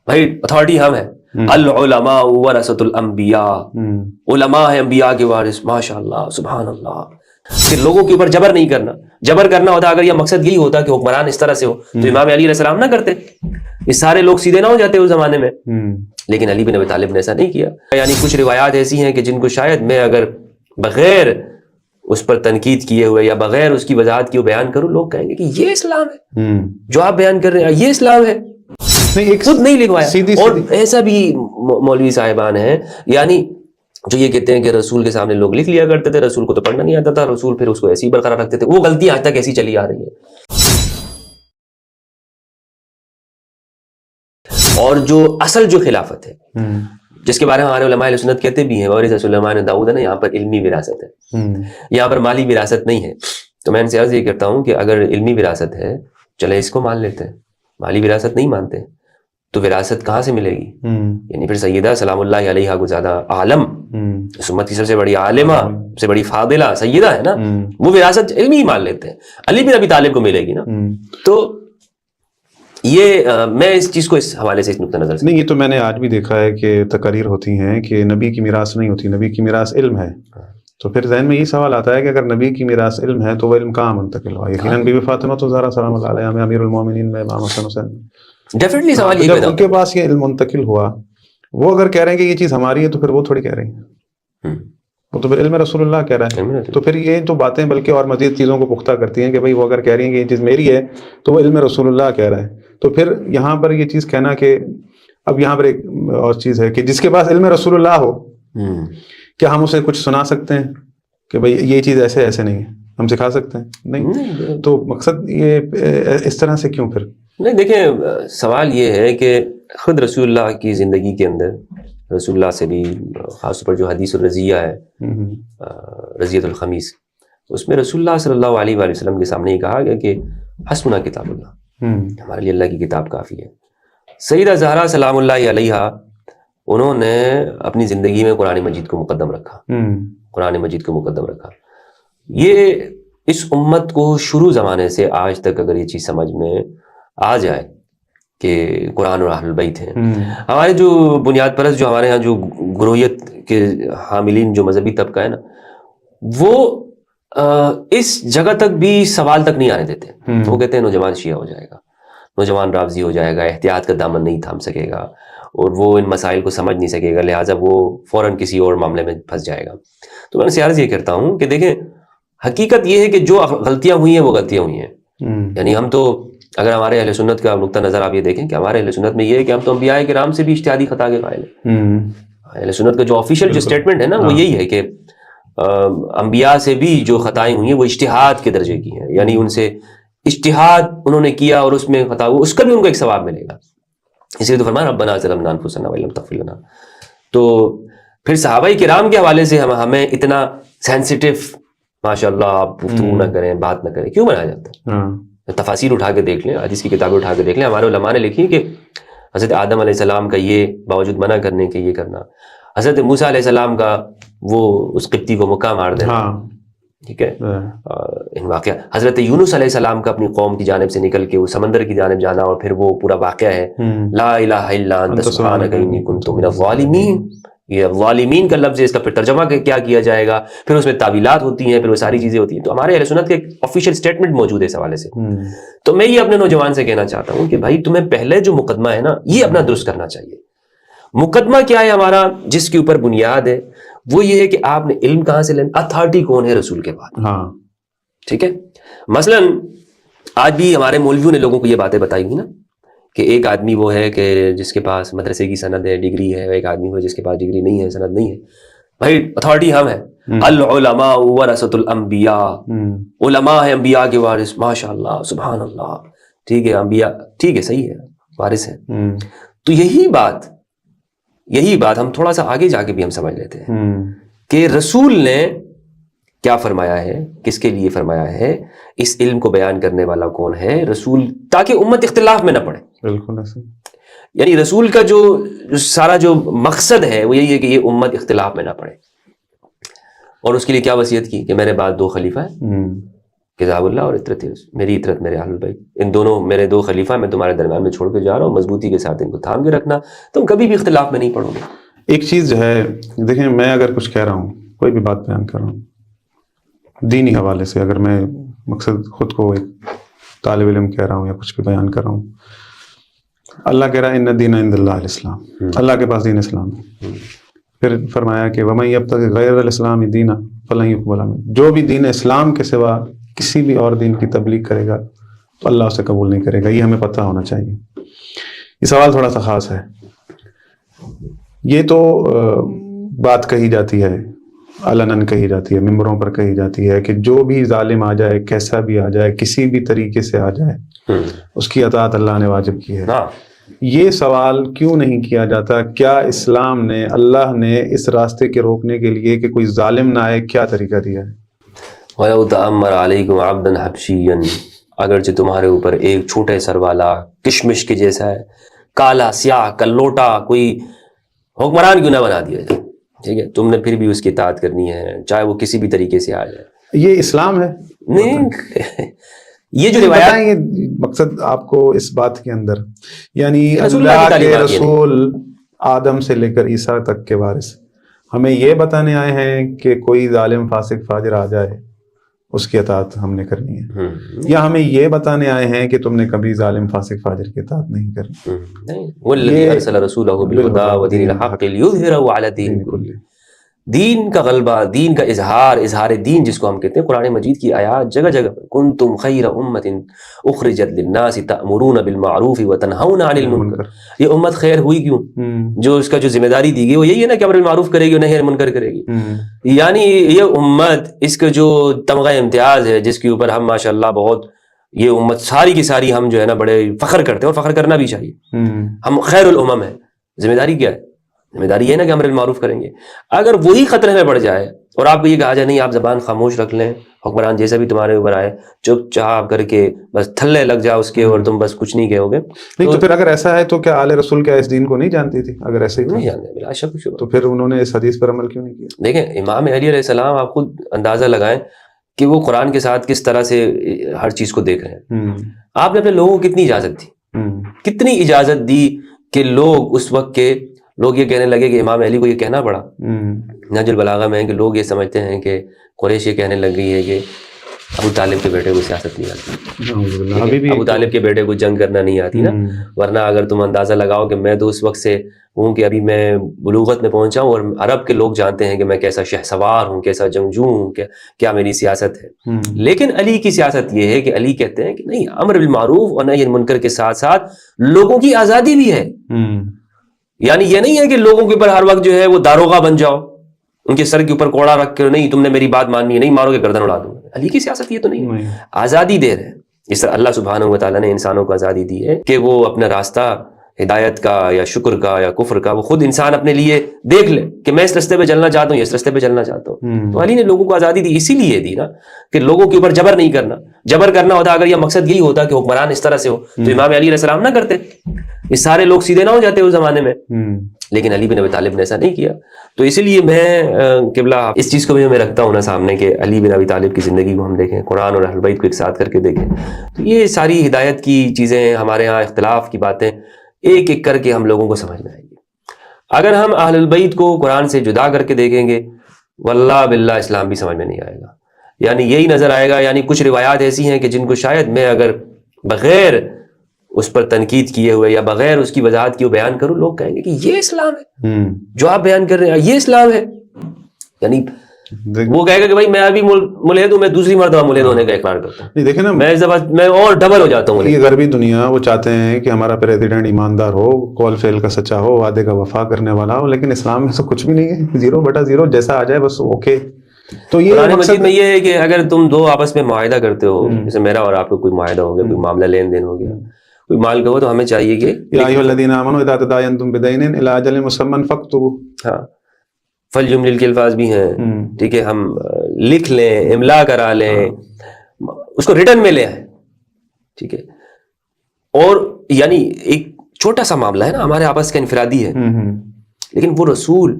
بھائی اتھارٹی ہم ہیں. العلماء ورثۃ الانبیاء، علماء ہیں انبیاء کے وارث. ماشاء اللہ سبحان اللہ. پھر لوگوں کے اوپر جبر نہیں کرنا. جبر کرنا ہوتا اگر یہ مقصد یہی ہوتا کہ حکمران اس طرح سے ہو تو امام علی علیہ السلام نہ کرتے، یہ سارے لوگ سیدھے نہ ہو جاتے اس زمانے میں. لیکن علی بن ابی طالب نے ایسا نہیں کیا. یعنی کچھ روایات ایسی ہیں کہ جن کو شاید میں اگر بغیر اس پر تنقید کیے ہوئے یا بغیر اس کی وضاحت کیے بیان کروں، لوگ کہیں گے کہ یہ اسلام ہے جو آپ بیان کر رہے ہیں، یہ اسلام ہے. خود نہیں لکھوایا. اور ایسا بھی مولوی صاحبان ہیں یعنی جو یہ کہتے ہیں کہ رسول کے سامنے لوگ لکھ لیا کرتے تھے، رسول کو تو پڑھنا نہیں آتا تھا، رسول پھر اس کو ایسی برقرار رکھتے تھے. وہ غلطیاں آج تک ایسی چلی آ رہی ہیں. اور جو اصل جو خلافت ہے جس کے بارے میں ہمارے علماء اہل سنت کہتے بھی ہیں وارث سلیمان داؤد ہے نا، یہاں پر علمی وراثت ہے، یہاں پر مالی وراثت نہیں ہے. تو میں ان سے عرض یہ کرتا ہوں کہ اگر علمی وراثت ہے چلے اس کو مان لیتے ہیں، مالی وراثت نہیں مانتے تو وراثت کہاں سے ملے گی؟ یعنی پھر سیدہ سلام اللہ علیہا کو زیادہ عالم، اس امت کی سب سے بڑی عالمہ، سب سے بڑی فاضلہ سیدہ ہے نا، وہ وراثت علمی ہی مان لیتے ہیں، علی بن ابی طالب کو ملے گی نا. تو یہ میں اس چیز کو اس حوالے سے اس نقطہ نظر سے نہیں، یہ تو میں نے آج بھی دیکھا ہے کہ تقاریر ہوتی ہیں کہ نبی کی میراث نہیں ہوتی، نبی کی میراث علم ہے. تو پھر ذہن میں یہ سوال آتا ہے کہ اگر نبی کی میراث علم ہے تو وہ علم کہاں منتقل ہوا؟ یقیناً بی بی فاطمہ تو زہرا سلام اللہ علیہا میں، امیر المومنین میں امام حسن حسین، ڈیفینیٹلی سوال یہ جب ان کے پاس یہ علم منتقل ہوا، وہ اگر کہہ رہے ہیں کہ یہ چیز ہماری ہے تو پھر وہ تھوڑی کہہ رہی ہیں، وہ تو پھر علم رسول اللہ کہہ رہا ہے. تو پھر یہ تو باتیں بلکہ اور مزید چیزوں کو پختہ کرتی ہیں کہ بھائی وہ اگر کہہ رہی ہیں کہ یہ چیز میری ہے تو وہ علم رسول اللہ کہہ رہا ہے. تو پھر یہاں پر یہ چیز کہنا کہ اب یہاں پر ایک اور چیز ہے کہ جس کے پاس علم رسول اللہ ہو کیا ہم اسے کچھ سنا سکتے ہیں کہ بھائی یہ چیز ایسے ایسے نہیں ہے، ہم سکھا سکتے ہیں؟ نہیں. تو مقصد یہ اس طرح سے کیوں پھر نہیں. دیکھیں سوال یہ ہے کہ خود رسول اللہ کی زندگی کے اندر رسول اللہ سے بھی خاص طور پر جو حدیث الرضیہ ہے، رضیۃ الخمیس، اس میں رسول اللہ صلی اللہ علیہ وآلہ وسلم کے سامنے یہ کہا گیا کہ حسبنا کتاب اللہ، ہمارے لیے اللہ کی کتاب کافی ہے. سیدہ زہرا سلام اللہ علیہا انہوں نے اپنی زندگی میں قرآن مجید کو مقدم رکھا، قرآن مجید کو مقدم رکھا. یہ اس امت کو شروع زمانے سے آج تک اگر یہ چیز سمجھ میں آ جائے کہ قرآن اور اہل البیت ہیں، ہمارے جو بنیاد پرست جو ہمارے ہاں جو گروہیت کے حاملین جو مذہبی طبقہ ہے نا، وہ اس جگہ تک بھی سوال تک نہیں آنے دیتے. وہ کہتے ہیں نوجوان شیعہ ہو جائے گا، نوجوان رافضی ہو جائے گا، احتیاط کا دامن نہیں تھام سکے گا اور وہ ان مسائل کو سمجھ نہیں سکے گا، لہٰذا وہ فوراً کسی اور معاملے میں پھنس جائے گا. تو میں عرض یہ کرتا ہوں کہ دیکھیں حقیقت یہ ہے کہ جو غلطیاں ہوئی ہیں وہ غلطیاں ہوئی ہیں. یعنی ہم تو اگر ہمارے اہل سنت کا نقطہ نظر آپ یہ دیکھیں کہ ہمارے اہل سنت میں یہ ہے کہ ہم تو انبیاء کرام سے بھی اجتہادی خطا کے قائل ہیں. اہل سنت کا جو آفیشیل جو اسٹیٹمنٹ ہے نا وہ یہی ہے کہ انبیاء سے بھی جو خطائیں ہوئی ہیں وہ اجتہاد کے درجے کی ہیں، یعنی ان سے اجتہاد انہوں نے کیا اور اس میں خطا ہوا، اس کا بھی ان کو ایک ثواب ملے گا. اس لیے تو فرمایا ربنا ظلمنا انفسنا وان لم تغفر لنا. تو پھر صحابہ کرام کے حوالے سے ہمیں اتنا سینسیٹیو ماشاء اللہ آپ گفتگو نہ کریں، بات نہ کریں، کیوں بنایا جاتا ہے؟ تفاسیر اٹھا کے دیکھ لیں، حدیث کی کتابیں اٹھا کے دیکھ لیں. ہمارے علماء نے لکھی کہ حضرت آدم علیہ السلام کا یہ باوجود منع کرنے کے یہ کرنا، حضرت موسیٰ علیہ السلام کا وہ اس قبطی کو مکہ مار دینا، ٹھیک ہے، ان واقعہ حضرت یونس علیہ السلام کا اپنی قوم کی جانب سے نکل کے وہ سمندر کی جانب جانا، اور پھر وہ پورا واقعہ ہے لا الہ الا انت سبحانک انی کنت من الظالمین. یہ ظالمین کا لفظ ہے، اس کا پھر ترجمہ کیا کیا جائے گا، پھر اس میں تعویلات ہوتی ہیں، پھر وہ ساری چیزیں ہوتی ہیں. تو ہمارے اہل سنت کے ایک آفیشیل اسٹیٹمنٹ موجود ہے اس حوالے سے. تو میں یہ اپنے نوجوان سے کہنا چاہتا ہوں کہ بھائی تمہیں پہلے جو مقدمہ ہے نا یہ اپنا درست کرنا چاہیے. مقدمہ کیا ہے ہمارا جس کے اوپر بنیاد ہے؟ وہ یہ ہے کہ آپ نے علم کہاں سے لینا، اتھارٹی کون ہے رسول کے بعد. ٹھیک ہے، مثلا آج بھی ہمارے مولویوں نے لوگوں کو یہ باتیں بتائی ہوئی نا کہ ایک آدمی وہ ہے کہ جس کے پاس مدرسے کی سند ہے، ڈگری ہے، ایک آدمی وہ جس کے پاس ڈگری نہیں ہے، سند نہیں ہے. بھائی اتھارٹی ہم ہیں، العلماء ورثۃ الانبیاء، علماء ہیں انبیاء کے وارث. ماشاء اللہ سبحان اللہ، ٹھیک ہے، انبیاء ٹھیک ہے، صحیح ہے، وارث ہیں. تو یہی بات ہم تھوڑا سا آگے جا کے بھی ہم سمجھ لیتے ہیں کہ رسول نے کیا فرمایا ہے، کس کے لیے فرمایا ہے، اس علم کو بیان کرنے والا کون ہے رسول، تاکہ امت اختلاف میں نہ پڑے. بالکل ایسے. یعنی رسول کا جو سارا جو مقصد ہے وہ یہی ہے کہ یہ امت اختلاف میں نہ پڑے. اور اس کے لیے کیا وصیت کی کہ میرے بعد 2 خلیفہ ہیں، کتاب اللہ اور عطرت میری عطرت میرے اہل البیت، ان دونوں میرے دو خلیفہ میں تمہارے درمیان میں چھوڑ کے جا رہا ہوں، مضبوطی کے ساتھ ان کو تھام کے رکھنا، تم کبھی بھی اختلاف میں نہیں پڑو گے۔ ایک چیز جو ہے دیکھیں، میں اگر کچھ کہہ رہا ہوں، کوئی بھی بات بیان کر رہا ہوں دینی حوالے سے، اگر میں مقصد خود کو ایک طالب علم کہہ رہا ہوں یا کچھ بھی بیان کر رہا ہوں، اللہ کہہ رہا ہے ان الدین عند اللہ الاسلام، اللہ کے پاس دین اسلام ہے۔ پھر فرمایا کہ وَمَن يَبْتَغِ غَيْرَ الْإِسْلَامِ دِينًا فَلَن يُقْبَلَ مِنْهُ، جو بھی دین اسلام کے سوا کسی بھی اور دین کی تبلیغ کرے گا تو اللہ اسے قبول نہیں کرے گا۔ یہ ہمیں پتہ ہونا چاہیے۔ یہ سوال تھوڑا سا خاص ہے۔ یہ تو بات کہی جاتی ہے، علناً کہی جاتی ہے، ممبروں پر کہی جاتی ہے کہ جو بھی ظالم آ جائے، کیسا بھی آ جائے، کسی بھی طریقے سے آ جائے، اس کی اطاعت اللہ نے واجب کی ہے۔ یہ سوال کیوں نہیں کیا جاتا، کیا اسلام نے، اللہ نے اس راستے کے روکنے کے لیے کہ کوئی ظالم نہ آئے کیا طریقہ دیا ہے؟ وَلَوْ تَأَمَّرَ عَلَيْكُمْ عَبْدًا حَبْشِيًّا، اگرچہ تمہارے اوپر ایک چھوٹے سر والا کشمش کے جیسا ہے، کالا سیاہ کلوٹا کوئی حکمران کیوں نہ بنا دیا جائے، ٹھیک ہے، تم نے پھر بھی اس کی اطاعت کرنی ہے، چاہے وہ کسی بھی طریقے سے آ جائے۔ یہ اسلام ہے؟ نہیں، یہ جو روایات، یہ مقصد آپ کو اس بات کے اندر، یعنی اللہ کے رسول آدم سے لے کر عیسیٰ تک کے وارث ہمیں یہ بتانے آئے ہیں کہ کوئی ظالم فاسق فاجر آ جائے اس کی اطاعت ہم نے کرنی ہے، یا ہمیں یہ بتانے آئے ہیں کہ تم نے کبھی ظالم فاسق فاجر کی اطاعت نہیں کرنی؟ وَالَّذِي أَرْسَلَ رَسُولَهُ بِالْهُدَىٰ وَدِينِ الْحَقِّ لِيُظْهِرَهُ عَلَى الدِّينِ كُلِّهِ، دین کا غلبہ، دین کا اظہار دین جس کو ہم کہتے ہیں، قرآن مجید کی آیات جگہ جگہ پر کنتم خیر امت اخرجت للناس تأمرون بالمعروف وتنہون عن المنکر، یہ امت خیر ہوئی کیوں؟ جو اس کا جو ذمہ داری دی گئی وہ یہی ہے نا کہ امر بالمعروف کرے گی اور نہی عن المنکر کرے گی، یعنی یہ امت، اس کا جو تمغہ امتیاز ہے جس کے اوپر ہم ماشاءاللہ بہت، یہ امت ساری کی ساری ہم جو ہے نا بڑے فخر کرتے ہیں اور فخر کرنا بھی چاہیے، ہم خیر الامم ہیں۔ ذمہ داری کیا ہے؟ ذمہ داری یہ نا کہ امر بالمعروف کریں گے۔ اگر وہی خطرے میں پڑ جائے اور آپ کو یہ کہا جائے نہیں آپ زبان خاموش رکھ لیں، حکمران جیسا بھی تمہارے اوپر آئے چپ چاپ کر کے بس تھلے لگ جاؤ اس کے اور تم بس کچھ نہیں کہو گے، نہیں تو پھر اگر ایسا ہے تو کیا آل رسول کیا اس دین کو نہیں جانتی تھی؟ اگر ایسے ہی نہیں جانتے بلا شک تو پھر انہوں نے اس حدیث پر عمل کیوں نہیں کیا؟ دیکھیں امام علی علیہ السلام، آپ خود اندازہ لگائیں کہ وہ قرآن کے ساتھ کس طرح سے ہر چیز کو دیکھ رہے ہیں۔ آپ نے اپنے لوگوں کو کتنی اجازت دی، کتنی اجازت دی کہ لوگ اس وقت کے لوگ یہ کہنے لگے کہ امام علی کو یہ کہنا پڑا، نہج البلاغہ میں ہے کہ لوگ یہ سمجھتے ہیں کہ قریش یہ کہنے لگ گئی ہے کہ ابو طالب کے بیٹے کو سیاست نہیں آتی، ابو طالب کے بیٹے کو جنگ کرنا نہیں آتی نا، ورنہ اگر تم اندازہ لگاؤ کہ میں تو اس وقت سے ہوں کہ ابھی میں بلوغت میں پہنچا ہوں اور عرب کے لوگ جانتے ہیں کہ میں کیسا شہ سوار ہوں، کیسا جنگجو ہوں، کیا میری سیاست ہے، لیکن علی کی سیاست یہ ہے کہ علی کہتے ہیں کہ نہیں، امر بالمعروف اور نہی عن المنکر کے ساتھ ساتھ لوگوں کی آزادی بھی ہے، یعنی یہ نہیں ہے کہ لوگوں کے اوپر ہر وقت جو ہے وہ داروغہ بن جاؤ، ان کے سر کے اوپر کوڑا رکھ کے نہیں تم نے میری بات ماننی ہے، نہیں مارو گے گردن اڑا دوں گا۔ علی کی سیاست یہ تو نہیں، آزادی دے رہے ہیں، اس طرح اللہ سبحانہ و تعالیٰ نے انسانوں کو آزادی دی ہے کہ وہ اپنا راستہ ہدایت کا یا شکر کا یا کفر کا وہ خود انسان اپنے لیے دیکھ لے کہ میں اس راستے پہ چلنا چاہتا ہوں یا اس راستے پہ چلنا چاہتا ہوں۔ تو علی نے لوگوں کو آزادی دی، اسی لیے دی نا کہ لوگوں کے اوپر جبر نہیں کرنا، جبر کرنا ہوتا اگر یہ مقصد یہی ہوتا کہ حکمران اس طرح سے ہو تو امام علی علیہ السلام نہ کرتے، یہ سارے لوگ سیدھے نہ ہو جاتے اس زمانے میں، لیکن علی بن ابی طالب نے ایسا نہیں کیا۔ تو اسی لیے میں قبلہ اس چیز کو بھی میں رکھتا ہوں نا سامنے کہ علی بن ابی طالب کی زندگی کو ہم دیکھیں، قرآن اور اہل بیت کو ایک ساتھ کر کے دیکھیں، تو یہ ساری ہدایت کی چیزیں، ہمارے ہاں اختلاف کی باتیں ایک ایک کر کے ہم لوگوں کو سمجھ میں آئیں گی۔ اگر ہم اہل البیت کو قرآن سے جدا کر کے دیکھیں گے واللہ باللہ اسلام بھی سمجھ میں نہیں آئے گا، یعنی یہی نظر آئے گا، یعنی کچھ روایات ایسی ہیں کہ جن کو شاید میں اگر بغیر اس پر تنقید کیے ہوئے یا بغیر اس کی وضاحت کیے بیان کروں، لوگ کہیں گے کہ یہ اسلام ہے جو آپ بیان کر رہے ہیں، یہ اسلام ہے، یعنی وہ کہے گا کہ بھائی میں ابھی ملحد ہوں، میں دوسری مرتبہ ملحد ہونے کا اقرار کرتا ہوں، دیکھیں نا میں اور ڈبل ہو جاتا ہوں۔ یہ غربی دنیا وہ چاہتے ہیں کہ ہمارا پریزیڈنٹ ایماندار ہو، قول فعل کا سچا ہو، وعدے کا وفا کرنے والا ہو، لیکن اسلام میں تو کچھ بھی نہیں ہے، 0/0 جیسا آ جائے بس اوکے۔ تو یہ قرآن مجید میں یہ ہے کہ اگر تم دو آپس میں معاہدہ کرتے ہو، جیسے میرا اور آپ کا کوئی معاہدہ ہو گیا، کوئی معاملہ لین دین ہو گیا، کوئی مال کا ہو، تو ہمیں چاہیے کہ یا ایھا الذین آمنوا اذا تداینتم بدین الی اجل مسمى فاکتبوا، ہاں فالجملے کے الفاظ بھی ہیں، ٹھیک ہے، ہم لکھ لیں، املا کرا لیں، اس کو ریٹن میں لے آئیں، ٹھیک ہے، اور یعنی ایک چھوٹا سا معاملہ ہے نا ہمارے آپس کا انفرادی ہے، لیکن وہ رسول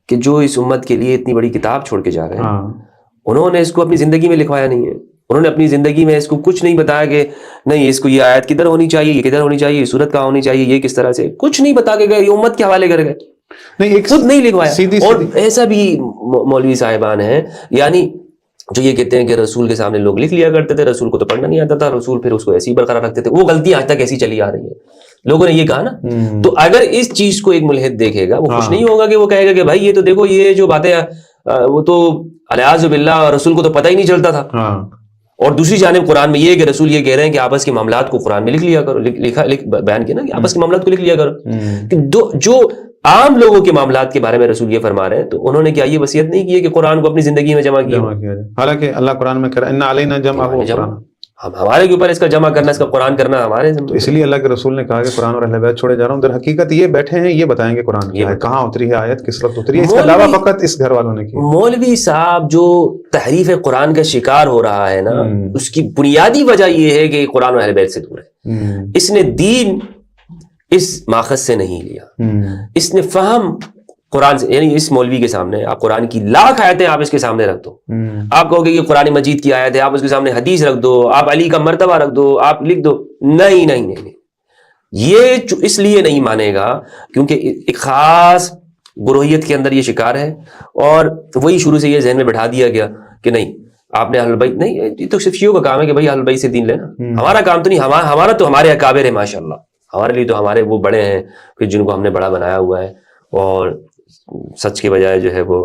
کہ جو اس امت کے لیے اتنی بڑی کتاب چھوڑ کے جا رہے ہیں، انہوں نے اس کو اپنی زندگی میں لکھوایا نہیں ہے، انہوں نے اپنی زندگی میں اس کو کچھ نہیں بتایا کہ نہیں اس کو یہ آیت کدھر ہونی چاہیے، یہ کدھر ہونی چاہیے، یہ صورت کہاں ہونی چاہیے، یہ کس طرح سے، کچھ نہیں بتا کے گئے، یہ امت کے حوالے کر گئے، خود نہیں لکھوایا. اور ایسا بھی مولوی صاحبان ہیں یعنی جو یہ کہتے ہیں کہ رسول کے سامنے لوگ لکھ لیا کرتے تھے، رسول کو تو پڑھنا نہیں آتا تھا، رسول پھر اس کو ایسی برقرار رکھتے تھے. وہ غلطی آج تک ایسی چلی آ رہی ہے، لوگوں نے یہ کہا نا. تو اگر اس چیز کو ایک ملحد دیکھے گا، وہ خوش نہیں ہوگا کہ وہ کہے گا کہ بھائی یہ تو دیکھو یہ جو باتیں وہ تو الیاذ باللہ رسول کو تو پتہ ہی نہیں چلتا تھا. اور دوسری جانب قرآن میں یہ ہے کہ رسول یہ کہہ رہے ہیں کہ آپس کے معاملات کو قرآن میں لکھ لیا کرو، بیان کیا نا کہ آپس کے معاملات کو لکھ لیا کرو. جو عام لوگوں کے معاملات کے بارے میں رسول یہ فرما رہے ہیں، تو انہوں نے کیا یہ وصیت نہیں کی ہے کہ قرآن کو اپنی زندگی میں جمع کیا؟ حالانکہ اللہ قرآن میں کہہ رہا ہے ان علینا جمع، ہمارے کے اوپر اس کا جمع کرنا، اس کا قرآن کرنا ہمارے ذمہ. تو اس لیے اللہ کے رسول نے کہا کہ قرآن اور اہل بیت چھوڑے جا رہا ہوں. در حقیقت یہ بیٹھے ہیں، یہ بتائیں گے قرآن کیا ہے، کہاں اتری ہے آیت، کس وقت اتری ہے. اس کا دعویٰ فقط اس گھر والوں نے کیا. مولوی صاحب جو تحریف قرآن کا شکار ہو رہا ہے نا، اس کی بنیادی وجہ یہ ہے کہ قرآن و اہل بیت سے دور ہے. اس نے دین اس ماخذ سے نہیں لیا، اس نے فہم قرآن سے، یعنی اس مولوی کے سامنے آپ قرآن کی لاکھ آیتیں آپ اس کے سامنے رکھ دو، آپ کہو گے یہ قرآن مجید کی آیت ہے، آپ اس کے سامنے حدیث رکھ دو، آپ علی کا مرتبہ رکھ دو، آپ لکھ دو، نہیں نہیں نہیں، یہ اس لیے نہیں مانے گا کیونکہ ایک خاص گروہیت کے اندر یہ شکار ہے، اور وہی شروع سے یہ ذہن میں بٹھا دیا گیا کہ نہیں آپ نے اہل بیت نہیں، یہ تو صرف شیعوں کا کام ہے کہ بھائی اہل بیت سے دین لینا، ہمارا کام تو نہیں، ہمارا تو ہمارے اکابر ہے ماشاءاللہ، ہمارے لیے تو ہمارے وہ بڑے ہیں پھر جن کو ہم نے بڑا بنایا ہوا ہے، اور سچ کے بجائے جو ہے وہ